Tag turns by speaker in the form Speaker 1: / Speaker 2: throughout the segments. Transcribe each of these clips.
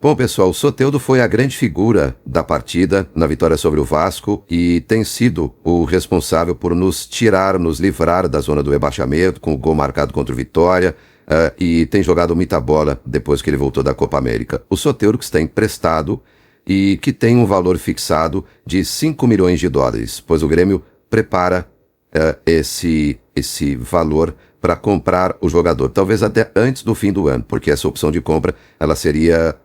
Speaker 1: Bom, pessoal, o Soteldo foi a grande figura da partida na vitória sobre o Vasco e tem sido o responsável por nos livrar da zona do rebaixamento, com o gol marcado contra o Vitória, e tem jogado muita bola depois que ele voltou da Copa América. O Soteldo que está emprestado e que tem um valor fixado de 5 milhões de dólares, pois o Grêmio prepara esse valor para comprar o jogador, talvez até antes do fim do ano, porque essa opção de compra ela seria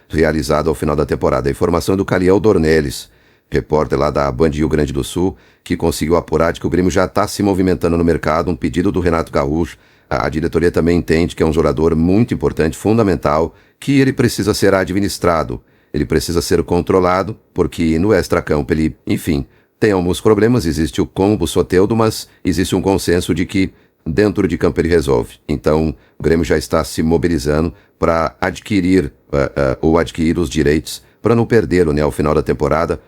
Speaker 1: realizada ao final da temporada. A informação é do Caliel Dornelles, repórter lá da Band Rio Grande do Sul, que conseguiu apurar de que o Grêmio já está se movimentando no mercado, um pedido do Renato Gaúcho. A diretoria também entende que é um jogador muito importante, fundamental, que ele precisa ser administrado, ele precisa ser controlado, porque no extracampo ele, enfim, tem alguns problemas, existe o combo Soteldo, mas existe um consenso de que dentro de campo ele resolve. Então, o Grêmio já está se mobilizando para adquirir os direitos, para não perdê-lo, né, ao final da temporada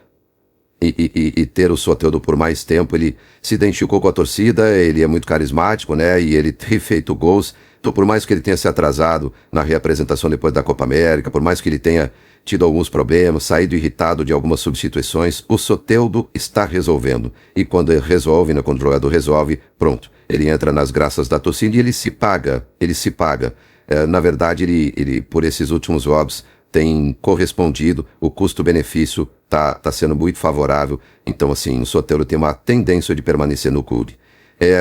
Speaker 1: e ter o Soteldo por mais tempo. Ele se identificou com a torcida, ele é muito carismático, né, e ele tem feito gols. Então, por mais que ele tenha se atrasado na reapresentação depois da Copa América, por mais que ele tenha tido alguns problemas, saído irritado de algumas substituições, o Soteldo está resolvendo. E quando ele resolve, né, quando o jogador resolve, pronto, ele entra nas graças da torcida e ele se paga. Na verdade, ele por esses últimos jogos tem correspondido, o custo-benefício tá sendo muito favorável. Então, assim, o Soteldo tem uma tendência de permanecer no clube.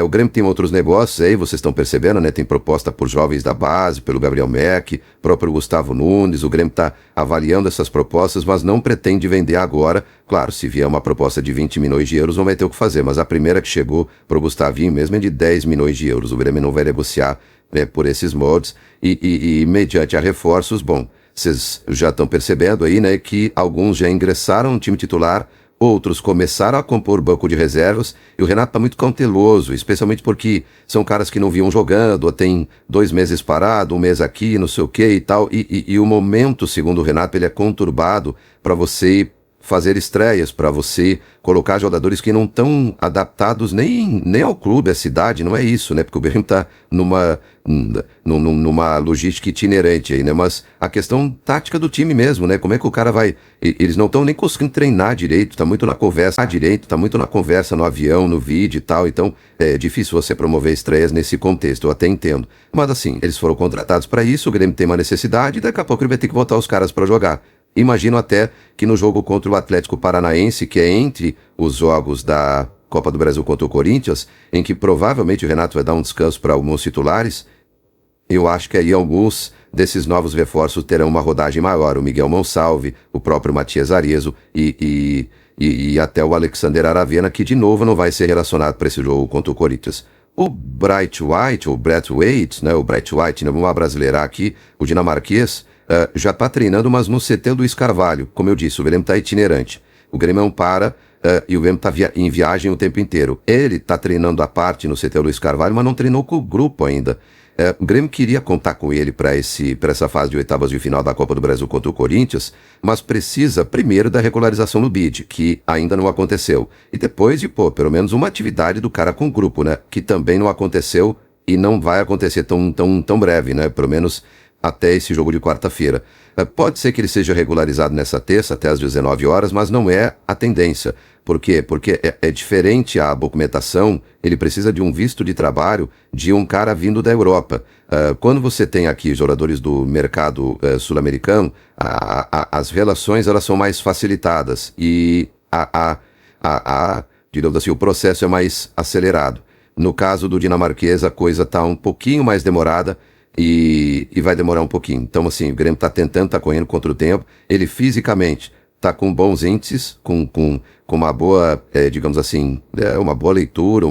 Speaker 1: O Grêmio tem outros negócios aí, vocês estão percebendo, né? Tem proposta por jovens da base, pelo Gabriel Meck, próprio Gustavo Nunes. O Grêmio está avaliando essas propostas, mas não pretende vender agora. Claro, se vier uma proposta de 20 milhões de euros, não vai ter o que fazer. Mas a primeira que chegou pro Gustavinho mesmo é de 10 milhões de euros. O Grêmio não vai negociar, né, por esses moldes. E mediante a reforços, bom, vocês já estão percebendo aí, né, que alguns já ingressaram no time titular, outros começaram a compor banco de reservas, e o Renato está muito cauteloso, especialmente porque são caras que não vinham jogando, ou tem 2 meses parado, 1 mês aqui, não sei o que e tal, e o momento, segundo o Renato, ele é conturbado para você fazer estreias, para você colocar jogadores que não estão adaptados nem ao clube, à cidade, não é isso, né? Porque o Grêmio está numa logística itinerante aí, né? Mas a questão tática do time mesmo, né? Como é que o cara vai... Eles não estão nem conseguindo treinar direito, tá muito na conversa, no avião, no vídeo e tal, então é difícil você promover estreias nesse contexto, eu até entendo. Mas assim, eles foram contratados para isso, o Grêmio tem uma necessidade, e daqui a pouco ele vai ter que botar os caras para jogar. Imagino até que no jogo contra o Atlético Paranaense, que é entre os jogos da Copa do Brasil contra o Corinthians, em que provavelmente o Renato vai dar um descanso para alguns titulares, eu acho que aí alguns desses novos reforços terão uma rodagem maior. O Miguel Monsalve, o próprio Matias Arezzo e até o Alexander Aravena, que de novo não vai ser relacionado para esse jogo contra o Corinthians. O Brett White, né, vamos abrasileirar aqui, o dinamarquês, já está treinando, mas no CT Luiz Carvalho. Como eu disse, o Grêmio está itinerante. O Grêmio não para e o Grêmio está em viagem o tempo inteiro. Ele está treinando à parte no CT Luiz Carvalho, mas não treinou com o grupo ainda. O Grêmio queria contar com ele para essa fase de oitavas de final da Copa do Brasil contra o Corinthians, mas precisa primeiro da regularização no BID, que ainda não aconteceu. E depois de, pelo menos uma atividade do cara com o grupo, né? Que também não aconteceu e não vai acontecer tão breve, né? Pelo menos até esse jogo de quarta-feira. Pode ser que ele seja regularizado nessa terça, até às 19 horas, mas não é a tendência. Por quê? Porque é diferente a documentação, ele precisa de um visto de trabalho de um cara vindo da Europa. Quando você tem aqui jogadores do mercado sul-americano, as relações elas são mais facilitadas e digamos assim, o processo é mais acelerado. No caso do dinamarquês, a coisa está um pouquinho mais demorada, e vai demorar um pouquinho. Então, assim, o Grêmio está tentando, está correndo contra o tempo. Ele fisicamente está com bons índices, com uma boa, digamos assim, uma boa leitura,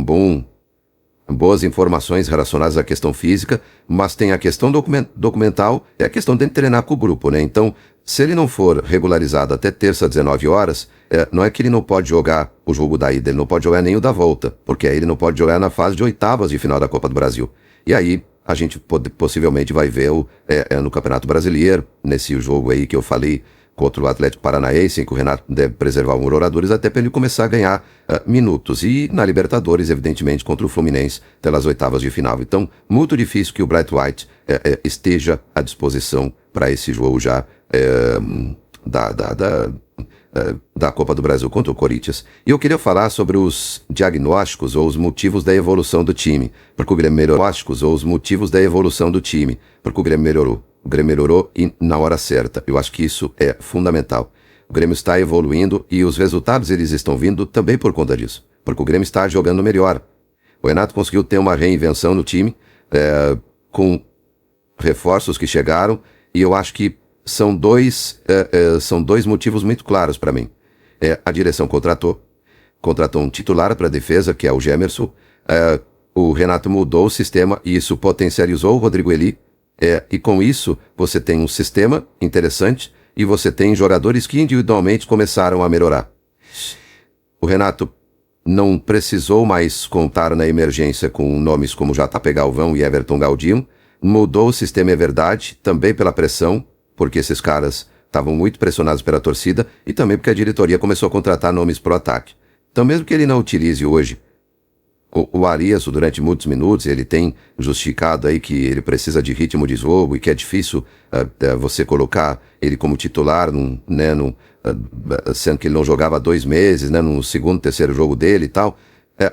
Speaker 1: boas informações relacionadas à questão física, mas tem a questão documental e a questão de treinar com o grupo, né? Então, se ele não for regularizado até terça, 19 horas, não é que ele não pode jogar o jogo da ida, ele não pode jogar nem o da volta, porque aí ele não pode jogar na fase de oitavas de final da Copa do Brasil. E aí, a gente possivelmente vai ver no Campeonato Brasileiro, nesse jogo aí que eu falei, contra o Atlético Paranaense, em que o Renato deve preservar alguns jogadores até para ele começar a ganhar minutos. E na Libertadores, evidentemente, contra o Fluminense, pelas oitavas de final. Então, muito difícil que o Bright White esteja à disposição para esse jogo já da Copa do Brasil contra o Corinthians. E eu queria falar sobre os diagnósticos ou os motivos da evolução do time, porque o Grêmio melhorou. Ou os motivos da evolução do time, porque o Grêmio melhorou. O Grêmio melhorou e na hora certa. Eu acho que isso é fundamental. O Grêmio está evoluindo e os resultados eles estão vindo também por conta disso, porque o Grêmio está jogando melhor. O Renato conseguiu ter uma reinvenção no time, com reforços que chegaram, e eu acho que são dois motivos muito claros para mim. A direção contratou um titular para a defesa, que é o Gemerson. O Renato mudou o sistema e isso potencializou o Rodrigo Eli. E com isso você tem um sistema interessante e você tem jogadores que individualmente começaram a melhorar. O Renato não precisou mais contar na emergência com nomes como JP Galvão e Everton Galdino. Mudou o sistema, é verdade, também pela pressão, porque esses caras estavam muito pressionados pela torcida e também porque a diretoria começou a contratar nomes pro ataque. Então, mesmo que ele não utilize hoje o Arias durante muitos minutos, ele tem justificado aí que ele precisa de ritmo de jogo e que é difícil você colocar ele como titular, sendo que ele não jogava há 2 meses, no segundo, terceiro jogo dele e tal.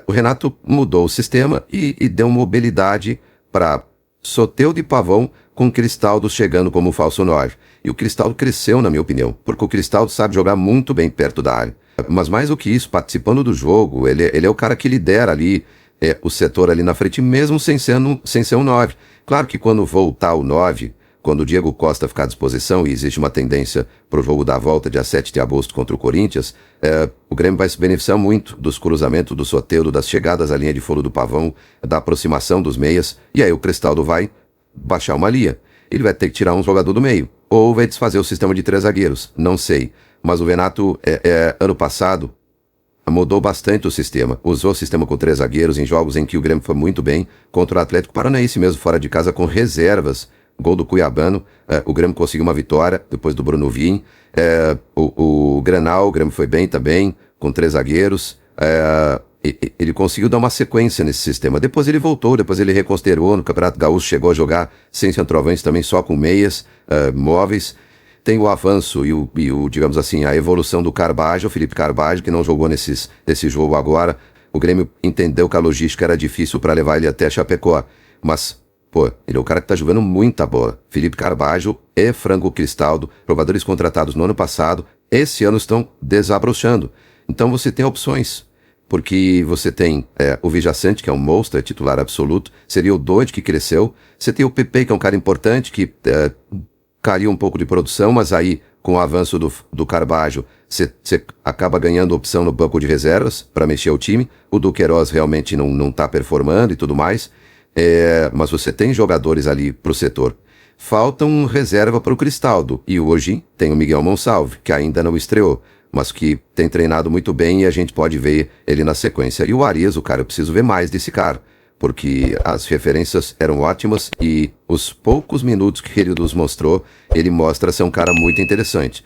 Speaker 1: O Renato mudou o sistema e deu mobilidade para Soteldo e Pavão, com o Cristaldo chegando como falso 9. E o Cristaldo cresceu, na minha opinião, porque o Cristaldo sabe jogar muito bem perto da área. Mas mais do que isso, participando do jogo, ele é o cara que lidera ali o setor ali na frente, mesmo sem ser um 9. Claro que quando voltar o 9, quando o Diego Costa ficar à disposição, e existe uma tendência para o jogo da volta, dia 7 de agosto contra o Corinthians, o Grêmio vai se beneficiar muito dos cruzamentos do Soteldo, das chegadas à linha de fundo do Pavão, da aproximação dos meias, e aí o Cristaldo vai baixar uma linha. Ele vai ter que tirar um jogador do meio, ou vai desfazer o sistema de 3 zagueiros, não sei. Mas o Renato, ano passado, mudou bastante o sistema. Usou o sistema com 3 zagueiros em jogos em que o Grêmio foi muito bem, contra o Atlético Paranaense mesmo, fora de casa, com reservas. Gol do Cuiabano, o Grêmio conseguiu uma vitória, depois do Bruno Vim. O Grenal, o Grêmio foi bem também, com 3 zagueiros. Ele conseguiu dar uma sequência nesse sistema. Depois ele voltou, depois ele reconsiderou. No Campeonato Gaúcho chegou a jogar sem centroavantes também, só com meias móveis. Tem o avanço e o, digamos assim, a evolução do Carbajo, o Felipe Carbajo, que não jogou nesse jogo agora. O Grêmio entendeu que a logística era difícil para levar ele até Chapecó. Mas, ele é o cara que tá jogando muita bola. Felipe Carbajo e Franco Cristaldo, jogadores contratados no ano passado, esse ano estão desabrochando. Então você tem opções. Porque você tem o Vijaçante, que é um monstro, é titular absoluto. Seria o Dodge, que cresceu. Você tem o Pepe, que é um cara importante, que caiu um pouco de produção, mas aí, com o avanço do Carbajo, você acaba ganhando opção no banco de reservas para mexer o time. O Duqueiroz realmente não tá performando e tudo mais. Mas você tem jogadores ali pro setor. Falta um reserva para o Cristaldo. E hoje tem o Miguel Monsalve, que ainda não estreou, mas que tem treinado muito bem e a gente pode ver ele na sequência. E o Arias, eu preciso ver mais desse cara, porque as referências eram ótimas e os poucos minutos que ele nos mostrou, ele mostra ser um cara muito interessante.